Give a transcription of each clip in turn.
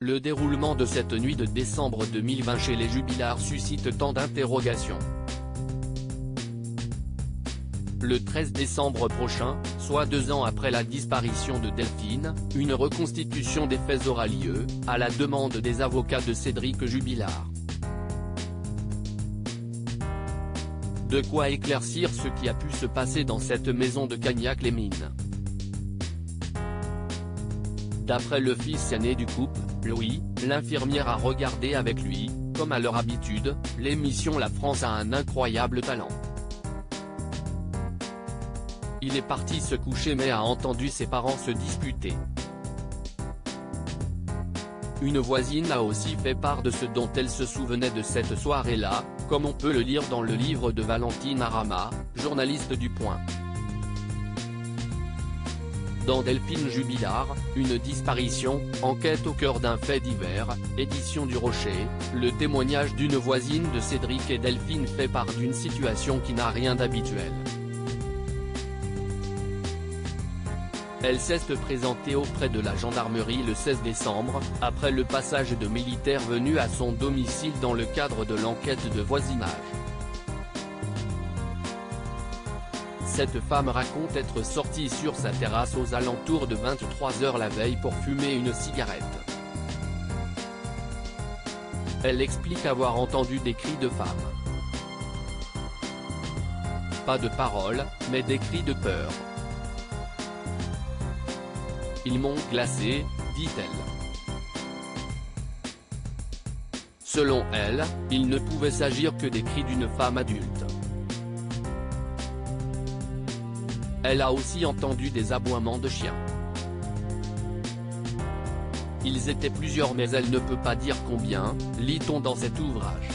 Le déroulement de cette nuit de décembre 2020 chez les Jubilard suscite tant d'interrogations. Le 13 décembre prochain, soit 2 ans après la disparition de Delphine, une reconstitution des faits aura lieu, à la demande des avocats de Cédric Jubilard. De quoi éclaircir ce qui a pu se passer dans cette maison de Cagnac-les-Mines. D'après le fils aîné du couple, Louis, l'infirmière a regardé avec lui, comme à leur habitude, l'émission La France a un incroyable talent. Il est parti se coucher mais a entendu ses parents se disputer. Une voisine a aussi fait part de ce dont elle se souvenait de cette soirée-là, comme on peut le lire dans le livre de Valentine Arama, journaliste du Point. Dans Delphine Jubilard, une disparition, enquête au cœur d'un fait divers, édition du Rocher, le témoignage d'une voisine de Cédric et Delphine fait part d'une situation qui n'a rien d'habituel. Elle s'est présentée auprès de la gendarmerie le 16 décembre, après le passage de militaires venus à son domicile dans le cadre de l'enquête de voisinage. Cette femme raconte être sortie sur sa terrasse aux alentours de 23 h la veille pour fumer une cigarette. Elle explique avoir entendu des cris de femmes. Pas de paroles, mais des cris de peur. Ils m'ont glacé, dit-elle. Selon elle, il ne pouvait s'agir que des cris d'une femme adulte. Elle a aussi entendu des aboiements de chiens. Ils étaient plusieurs mais elle ne peut pas dire combien, lit-on dans cet ouvrage.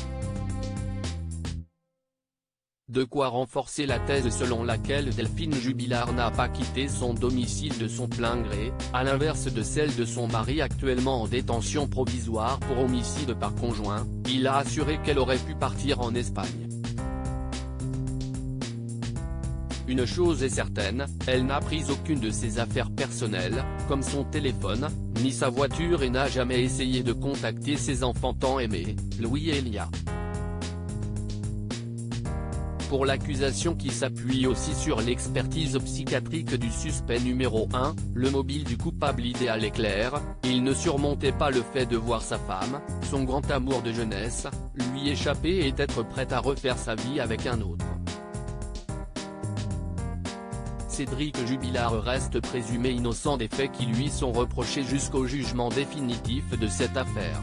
De quoi renforcer la thèse selon laquelle Delphine Jubilard n'a pas quitté son domicile de son plein gré, à l'inverse de celle de son mari actuellement en détention provisoire pour homicide par conjoint. Il a assuré qu'elle aurait pu partir en Espagne. Une chose est certaine, elle n'a pris aucune de ses affaires personnelles, comme son téléphone, ni sa voiture et n'a jamais essayé de contacter ses enfants tant aimés, Louis et Elia. Pour l'accusation qui s'appuie aussi sur l'expertise psychiatrique du suspect numéro 1, le mobile du coupable idéal est clair, il ne surmontait pas le fait de voir sa femme, son grand amour de jeunesse, lui échapper et être prêt à refaire sa vie avec un autre. Cédric Jubilard reste présumé innocent des faits qui lui sont reprochés jusqu'au jugement définitif de cette affaire.